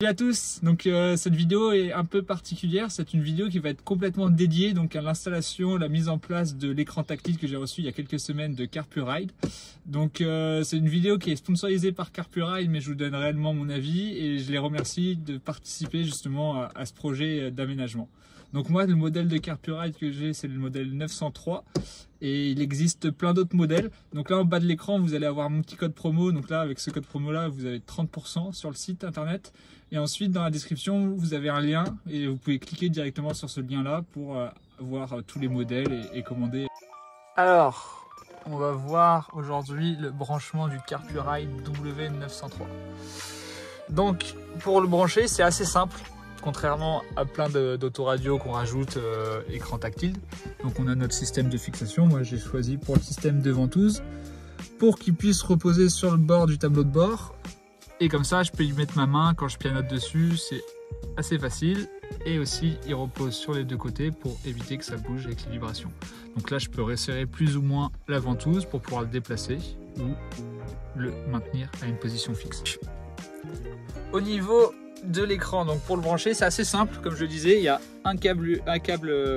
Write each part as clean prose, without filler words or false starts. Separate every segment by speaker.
Speaker 1: Salut à tous, donc cette vidéo est un peu particulière, c'est une vidéo qui va être complètement dédiée donc à l'installation, la mise en place de l'écran tactile que j'ai reçu il y a quelques semaines de CarPurRide. Donc c'est une vidéo qui est sponsorisée par CarPurRide, mais je vous donne réellement mon avis et je les remercie de participer justement à ce projet d'aménagement. Donc moi, le modèle de CarPurRide que j'ai, c'est le modèle 903 et il existe plein d'autres modèles. Donc là en bas de l'écran, vous allez avoir mon petit code promo. Donc là, avec ce code promo là, vous avez 30% sur le site internet. Et ensuite, dans la description, vous avez un lien et vous pouvez cliquer directement sur ce lien-là pour voir tous les modèles et commander. Alors, on va voir aujourd'hui le branchement du CarPurRide W903. Donc, pour le brancher, c'est assez simple, contrairement à plein d'autoradios qu'on rajoute écran tactile. Donc, on a notre système de fixation. Moi, j'ai choisi pour le système de ventouse pour qu'il puisse reposer sur le bord du tableau de bord. Et comme ça, je peux y mettre ma main quand je pianote dessus, c'est assez facile. Et aussi, il repose sur les deux côtés pour éviter que ça bouge avec les vibrations. Donc là, je peux resserrer plus ou moins la ventouse pour pouvoir le déplacer ou le maintenir à une position fixe. Au niveau de l'écran, donc pour le brancher, c'est assez simple. Comme je le disais, il y a un câble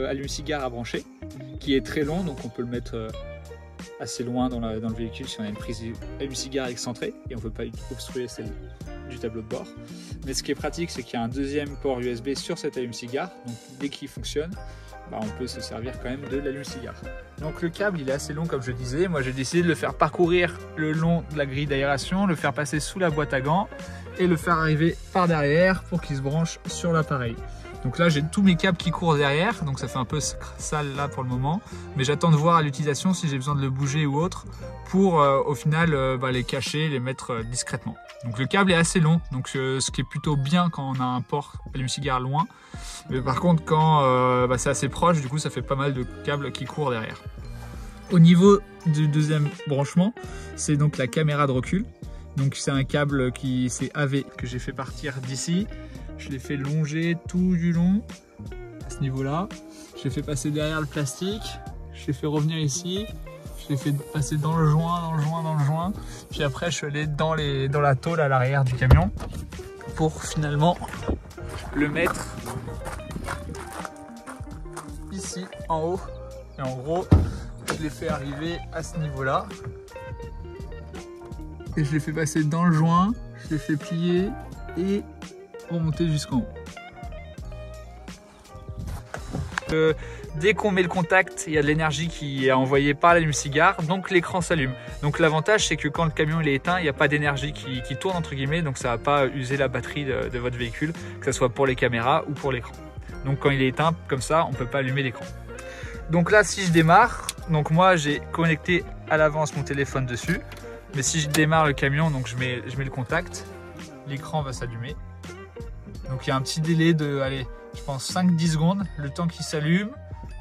Speaker 1: allume-cigare à brancher qui est très long, donc on peut le mettre assez loin dans le véhicule si on a une prise allume-cigare excentrée et on ne peut pas obstruer celle du tableau de bord. Mais ce qui est pratique, c'est qu'il y a un deuxième port USB sur cet allume-cigare, donc dès qu'il fonctionne, on peut se servir quand même de l'allume-cigare. Donc le câble, il est assez long comme je disais. Moi, j'ai décidé de le faire parcourir le long de la grille d'aération, le faire passer sous la boîte à gants et le faire arriver par derrière pour qu'il se branche sur l'appareil. Donc là, j'ai tous mes câbles qui courent derrière, donc ça fait un peu sale là pour le moment. Mais j'attends de voir à l'utilisation si j'ai besoin de le bouger ou autre pour au final les cacher, les mettre discrètement. Donc le câble est assez long, donc ce qui est plutôt bien quand on a un port allume-cigare loin. Mais par contre, quand c'est assez proche, du coup, ça fait pas mal de câbles qui courent derrière. Au niveau du deuxième branchement, c'est donc la caméra de recul. Donc c'est un câble qui c'est AV que j'ai fait partir d'ici. Je l'ai fait longer tout du long à ce niveau-là. Je l'ai fait passer derrière le plastique. Je l'ai fait revenir ici. Je l'ai fait passer dans le joint. Puis après, je suis allé dans la tôle à l'arrière du camion pour finalement le mettre ici en haut. Et en gros, je l'ai fait arriver à ce niveau-là. Et je l'ai fait passer dans le joint. Je l'ai fait plier et remonter jusqu'en haut. Dès qu'on met le contact, il y a de l'énergie qui est envoyée par l'allume-cigare, donc l'écran s'allume. Donc l'avantage, c'est que quand le camion il est éteint, il n'y a pas d'énergie qui tourne entre guillemets, donc ça ne va pas user la batterie de votre véhicule, que ce soit pour les caméras ou pour l'écran. Donc quand il est éteint, comme ça, on ne peut pas allumer l'écran. Donc là, si je démarre, donc moi j'ai connecté à l'avance mon téléphone dessus, mais si je démarre le camion, donc je mets le contact, l'écran va s'allumer. Donc il y a un petit délai de, allez, je pense 5-10 secondes, le temps qu'il s'allume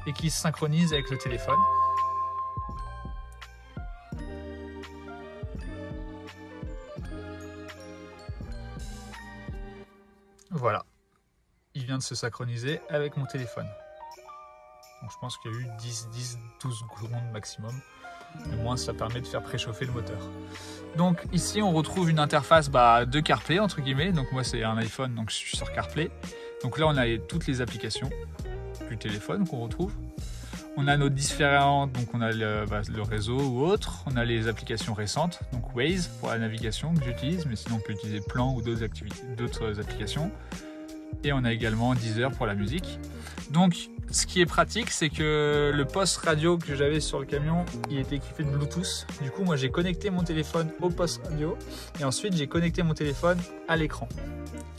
Speaker 1: et qu'il se synchronise avec le téléphone. Voilà, il vient de se synchroniser avec mon téléphone. Donc je pense qu'il y a eu 10-12 secondes maximum. Au moins ça permet de faire préchauffer le moteur. Donc ici on retrouve une interface de CarPlay entre guillemets. Donc moi c'est un iPhone, donc je suis sur CarPlay. Donc là on a toutes les applications du téléphone qu'on retrouve. On a nos différentes, donc on a le réseau ou autre. On a les applications récentes, donc Waze pour la navigation que j'utilise, mais sinon on peut utiliser Plan ou d'autres applications. Et on a également Deezer pour la musique. Donc ce qui est pratique, c'est que le poste radio que j'avais sur le camion, il était équipé de Bluetooth. Du coup, moi j'ai connecté mon téléphone au poste radio et ensuite j'ai connecté mon téléphone à l'écran.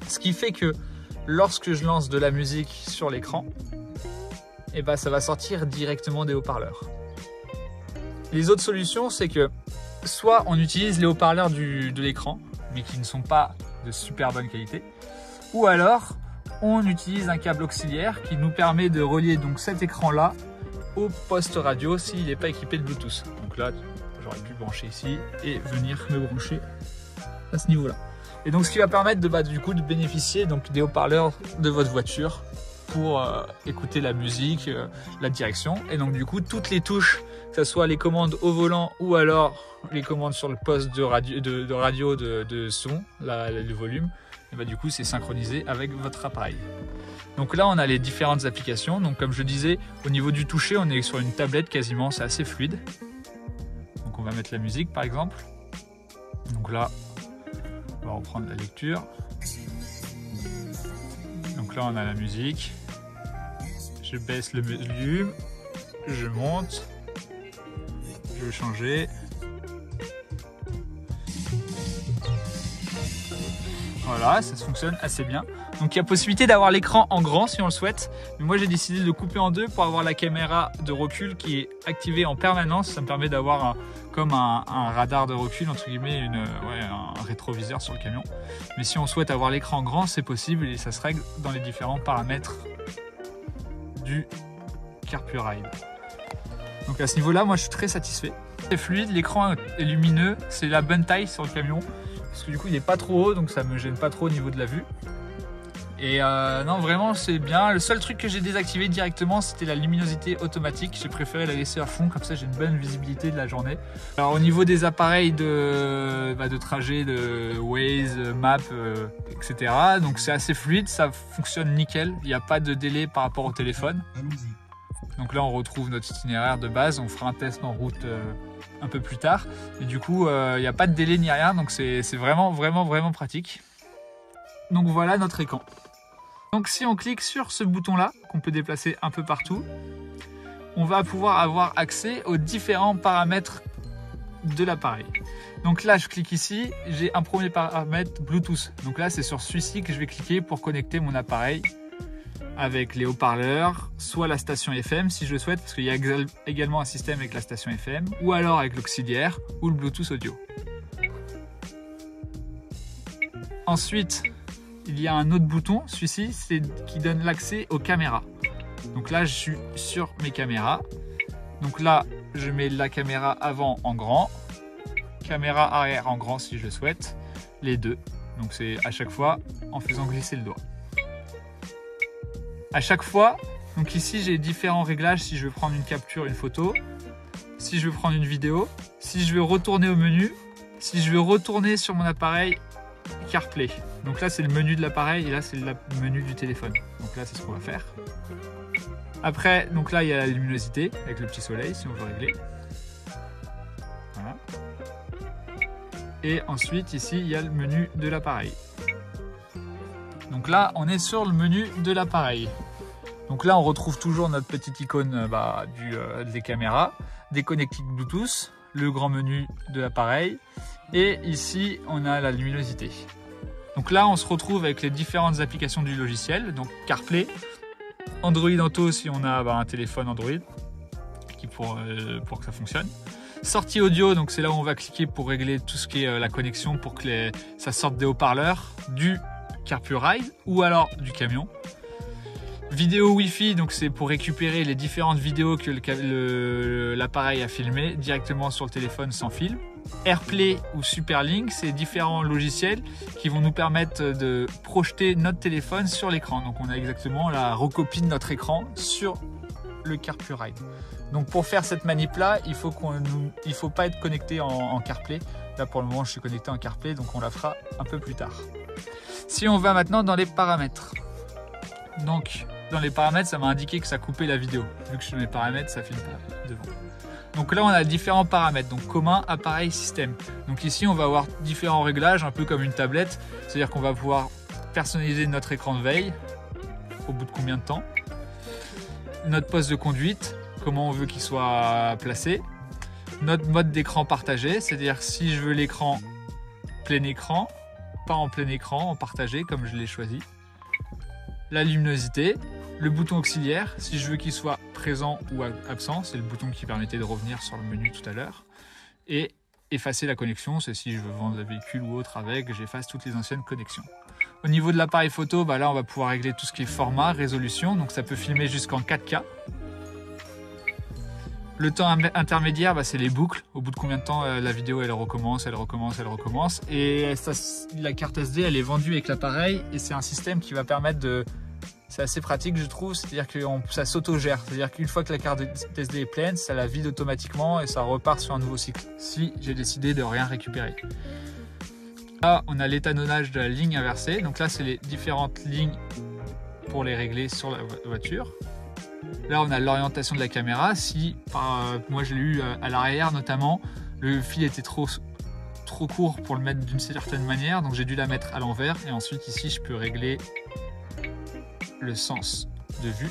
Speaker 1: Ce qui fait que lorsque je lance de la musique sur l'écran, ça va sortir directement des haut-parleurs. Les autres solutions, c'est que soit on utilise les haut-parleurs de l'écran, mais qui ne sont pas de super bonne qualité, ou alors on utilise un câble auxiliaire qui nous permet de relier donc cet écran-là au poste radio s'il n'est pas équipé de Bluetooth. Donc là, j'aurais pu brancher ici et venir me brancher à ce niveau-là. Et donc ce qui va permettre du coup de bénéficier donc des haut-parleurs de votre voiture pour écouter la musique, la direction. Et donc du coup, toutes les touches, que ce soit les commandes au volant ou alors les commandes sur le poste de radio de son, le volume, et bah, du coup c'est synchronisé avec votre appareil. Donc là on a les différentes applications, donc comme je disais au niveau du toucher on est sur une tablette quasiment, c'est assez fluide. Donc on va mettre la musique par exemple. Donc là on va reprendre la lecture. Donc là on a la musique. Je baisse le volume, je monte, je vais changer. Voilà, ça fonctionne assez bien. Donc il y a possibilité d'avoir l'écran en grand si on le souhaite. Mais moi j'ai décidé de le couper en deux pour avoir la caméra de recul qui est activée en permanence. Ça me permet d'avoir comme un radar de recul, entre guillemets, un rétroviseur sur le camion. Mais si on souhaite avoir l'écran grand, c'est possible et ça se règle dans les différents paramètres du CarPlus. Donc à ce niveau-là, moi je suis très satisfait. C'est fluide, l'écran est lumineux, c'est la bonne taille sur le camion. Parce que du coup il n'est pas trop haut, donc ça me gêne pas trop au niveau de la vue. Et non, vraiment c'est bien. Le seul truc que j'ai désactivé directement, c'était la luminosité automatique. J'ai préféré la laisser à fond, comme ça j'ai une bonne visibilité de la journée. Alors au niveau des appareils de trajet, de Waze, Maps, etc. Donc c'est assez fluide, ça fonctionne nickel. Il n'y a pas de délai par rapport au téléphone. Donc là on retrouve notre itinéraire de base. On fera un test en route un peu plus tard. Et du coup il n'y a pas de délai ni rien. Donc c'est vraiment pratique. Donc voilà notre écran. Donc si on clique sur ce bouton là, qu'on peut déplacer un peu partout, on va pouvoir avoir accès aux différents paramètres de l'appareil. Donc là je clique ici, j'ai un premier paramètre Bluetooth. Donc là c'est sur celui-ci que je vais cliquer pour connecter mon appareil avec les haut-parleurs, soit la station FM si je le souhaite, parce qu'il y a également un système avec la station FM, ou alors avec l'auxiliaire ou le Bluetooth audio. Ensuite, il y a un autre bouton, celui-ci, c'est qui donne l'accès aux caméras. Donc là, je suis sur mes caméras. Donc là, je mets la caméra avant en grand, caméra arrière en grand si je le souhaite, les deux. Donc c'est à chaque fois en faisant glisser le doigt. À chaque fois, donc ici j'ai différents réglages si je veux prendre une capture, une photo, si je veux prendre une vidéo, si je veux retourner au menu, si je veux retourner sur mon appareil CarPlay. Donc là c'est le menu de l'appareil et là c'est le menu du téléphone. Donc là c'est ce qu'on va faire. Après, donc là il y a la luminosité avec le petit soleil si on veut régler. Voilà. Et ensuite ici il y a le menu de l'appareil. Donc là on est sur le menu de l'appareil. Donc là on retrouve toujours notre petite icône des caméras, des connectiques Bluetooth, le grand menu de l'appareil et ici on a la luminosité. Donc là on se retrouve avec les différentes applications du logiciel, donc CarPlay, Android Auto si on a un téléphone Android pour que ça fonctionne. Sortie audio, donc c'est là où on va cliquer pour régler tout ce qui est la connexion pour que ça sorte des haut-parleurs, du CarPlus ou alors du camion. Vidéo Wi-Fi, donc c'est pour récupérer les différentes vidéos que l'appareil a filmées directement sur le téléphone sans fil. AirPlay ou Superlink, c'est différents logiciels qui vont nous permettre de projeter notre téléphone sur l'écran. Donc on a exactement la recopie de notre écran sur le CarPlus. Donc pour faire cette manip là, il faut pas être connecté en CarPlay. Là pour le moment je suis connecté en CarPlay, donc on la fera un peu plus tard. Si on va maintenant dans les paramètres. Donc dans les paramètres, ça m'a indiqué que ça coupait la vidéo. Vu que je mets paramètres, ça filme pas devant. Donc là on a différents paramètres, donc commun, appareil, système. Donc ici on va avoir différents réglages, un peu comme une tablette. C'est-à-dire qu'on va pouvoir personnaliser notre écran de veille, au bout de combien de temps. Notre poste de conduite, comment on veut qu'il soit placé. Notre mode d'écran partagé, c'est-à-dire si je veux l'écran plein écran, pas en plein écran, en partagé comme je l'ai choisi. La luminosité, le bouton auxiliaire, si je veux qu'il soit présent ou absent, c'est le bouton qui permettait de revenir sur le menu tout à l'heure. Et effacer la connexion, c'est si je veux vendre le véhicule ou autre avec, j'efface toutes les anciennes connexions. Au niveau de l'appareil photo, là on va pouvoir régler tout ce qui est format, résolution, donc ça peut filmer jusqu'en 4K. Le temps intermédiaire, c'est les boucles. Au bout de combien de temps la vidéo elle recommence. Et la carte SD elle est vendue avec l'appareil et c'est un système qui va permettre de... C'est assez pratique je trouve, c'est-à-dire que ça s'auto-gère. C'est-à-dire qu'une fois que la carte SD est pleine, ça la vide automatiquement et ça repart sur un nouveau cycle si j'ai décidé de rien récupérer. Là, on a l'étalonnage de la ligne inversée. Donc là, c'est les différentes lignes pour les régler sur la voiture. Là, on a l'orientation de la caméra. Si, moi je l'ai eu à l'arrière notamment, le fil était trop court pour le mettre d'une certaine manière, donc j'ai dû la mettre à l'envers. Et ensuite ici, je peux régler le sens de vue.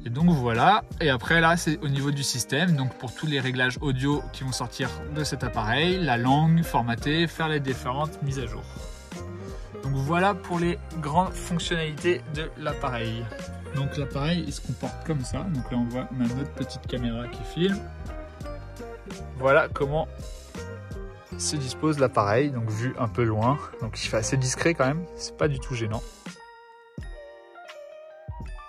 Speaker 1: Et donc voilà, et après là c'est au niveau du système, donc pour tous les réglages audio qui vont sortir de cet appareil, la langue, formater, faire les différentes mises à jour. Donc voilà pour les grandes fonctionnalités de l'appareil. Donc l'appareil il se comporte comme ça, donc là on a notre petite caméra qui filme. Voilà comment se dispose l'appareil, donc vu un peu loin, donc il fait assez discret quand même, c'est pas du tout gênant.